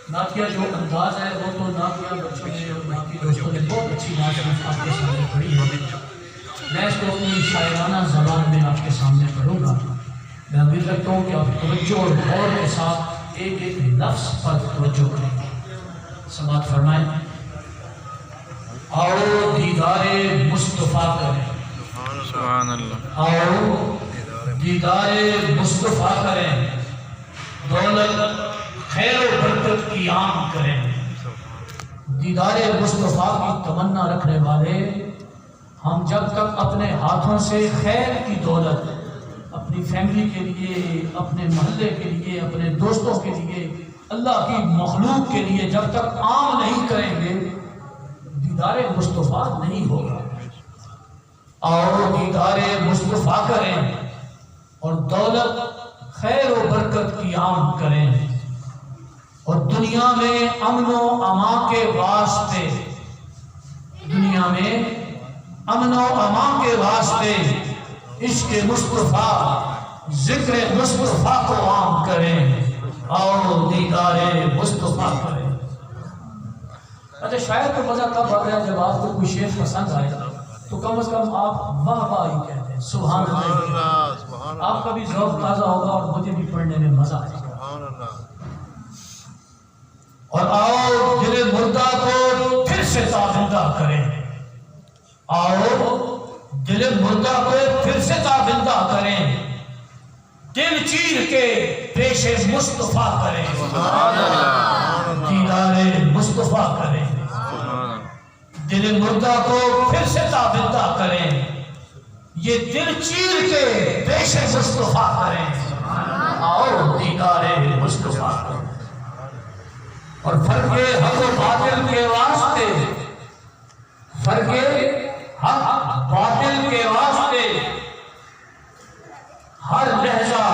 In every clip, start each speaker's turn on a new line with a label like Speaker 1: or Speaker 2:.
Speaker 1: نعتیہ جو انداز ہے وہ تو نعتیہ بچوں نے اور باقی دوستوں نے بہت اچھی بات آپ کے سامنے پڑھی ہے. میں اس کو اپنی شاعرانہ زبان میں آپ کے سامنے پڑھوں گا. میں امید رکھتا ہوں کہ آپ توجہ اور غور کے ساتھ ایک ایک لفظ پر توجہ کریں. سماعت فرمائیں. آؤ دیدار مصطفیٰ کریں.
Speaker 2: سبحان اللہ.
Speaker 1: آؤ دیدار مصطفیٰ کریں. دولت خیر و برکت کی عام کریں. دیدار مصطفیٰ کی تمنا رکھنے والے ہم جب تک اپنے ہاتھوں سے خیر کی دولت اپنی فیملی کے لیے، اپنے محلے کے لیے، اپنے دوستوں کے لیے، اللہ کی مخلوق کے لیے جب تک عام نہیں کریں گے دیدار مصطفیٰ نہیں ہوگا. اور دیدار مصطفیٰ کریں اور دولت خیر و برکت کی عام کریں. اور دنیا میں امن و امان کے واسطے، دنیا میں امن و امان کے واسطے عشق مصطفیٰ، ذکر مصطفیٰ کو عام کریں اور دیدار مصطفیٰ کریں. اچھا شاید تو مزہ تب آ گیا جب آپ کو کوئی شعر پسند آئے تو کم از کم آپ واہ واہ ہی کہتے ہیں، سبحان اللہ. آپ کا بھی ذوق تازہ ہوگا اور مجھے بھی پڑھنے میں مزہ آئے گا. اور آؤ دل مردہ کو پھر سے تابندہ کریں. آؤ دل مردہ کو پھر سے تابندہ کریں. دل چیر کے پیش مصطفیٰ کریں. دیدار مصطفیٰ کریں. دل مردہ کو پھر سے تابندہ کریں. یہ دل چیر کے پیش مصطفیٰ کریں. آؤ دیدار مصطفیٰ کریں. اور فرق حق و باطل کے واسطے، فرق حق باطل کے واسطے ہر لہجہ،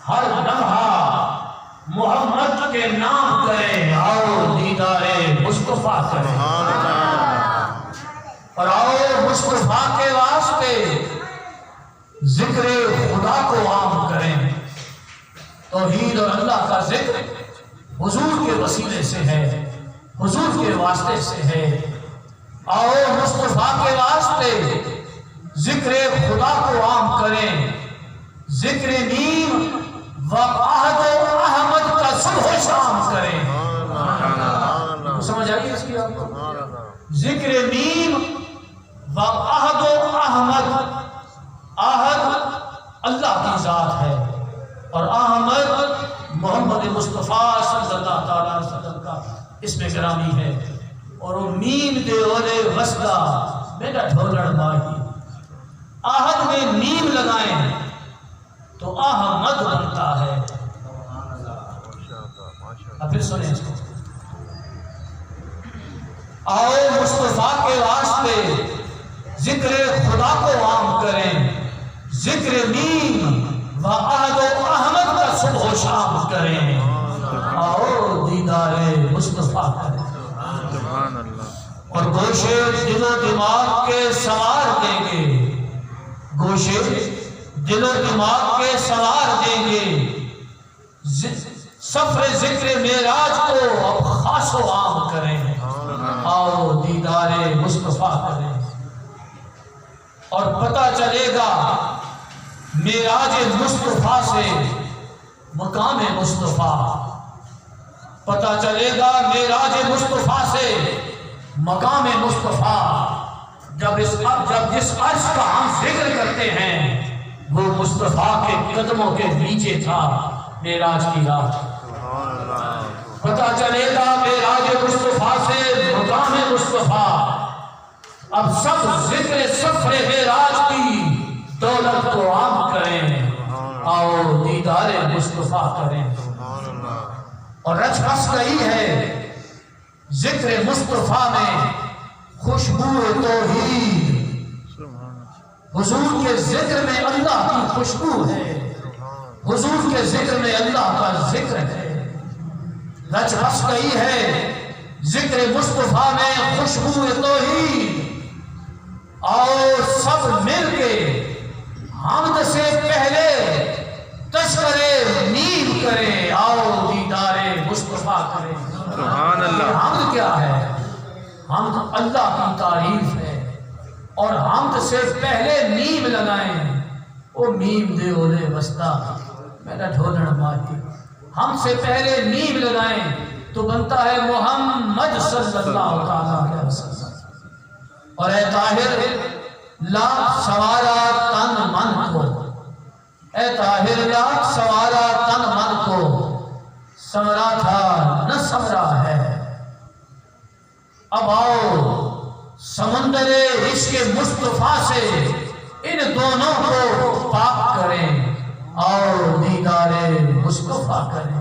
Speaker 1: ہر لمحہ محمد کے نام کریں. آؤ دیدار مصطفیٰ کریں. اور آؤ مصطفیٰ کے واسطے ذکر خدا کو عام کریں. توحید اور اللہ کا ذکر حضور کے وسیلے سے ہے، حضور کے واسطے سے ہے. آؤ مصطفیٰ کے واسطے ذکر خدا کو عام کریں. ذکر نیم و عہد و احمد کا صبح و شام کریں. سمجھ آئیے اس کی آپ کو؟ ذکر نیم و عہد و احمد. عہد اللہ کی ذات ہے اور احمد محمد مصطفیٰ صلی اللہ تعالیٰ علیہ وسلم کا اسم گرامی ہے. اور وہ نیم دے اولے وسدہ میرا ڈھولڑ ماہی. آہد میں نیم لگائیں تو احمد بنتا ہے. اب پھر سنیں اس کو. آؤ مصطفیٰ کے واسطے ذکر خدا کو عام کریں. ذکر نیم و عہد و احمد کا صبح و شام کریں. آؤ دیدار مصطفیٰ کریں. اور گوشے دل و دماغ کے سوار دیں گے، گوشے دل و دماغ کے سوار دیں گے. سفر ذکر معراج کو اب خاص و عام کریں. آؤ دیدار مصطفیٰ کریں. اور پتہ چلے گا معراج مصطفیٰ سے مقام مصطفیٰ. پتہ چلے گا معراج مصطفیٰ سے مقام مصطفیٰ. جب جس عرش کا ہم ذکر کرتے ہیں وہ مصطفیٰ کے قدموں کے نیچے تھا معراج کی رات. پتہ چلے گا معراج مصطفیٰ سے مقام مصطفیٰ. اب سب ذکر سفر معراج کی دولت کو عام کریں. آؤ دیدار مصطفیٰ کریں. اور رچ بس گئی ہے ذکر مصطفیٰ میں خوشبو توحید. حضور کے ذکر میں اللہ کی خوشبو ہے، حضور کے ذکر میں اللہ کا ذکر ہے. رچ بس گئی ہے ذکر مصطفیٰ میں خوشبو توحید. آؤ سب مل کے حمد سے پہلے تذکرے نیم کریں. آؤ دیدار مصطفیٰ کریں.
Speaker 2: سبحان اللہ.
Speaker 1: حمد کیا ہے؟ حمد اللہ کی تعریف ہے. اور حمد سے پہلے میم لگائیں. او میم دے اولے وسطا میرا ڈھولن ماہی. ہم سے پہلے میم لگائیں تو بنتا ہے محمد صلی اللہ علیہ وسلم. اور اے طاہر لاکھ سوارا تن من کو، اے طاہر لاکھ سوارا تن من کو، سمرا تھا نہ سمرا ہے. اب آؤ سمندر عشق مصطفیٰ سے ان دونوں کو پاک کریں اور دیدار مصطفیٰ کریں.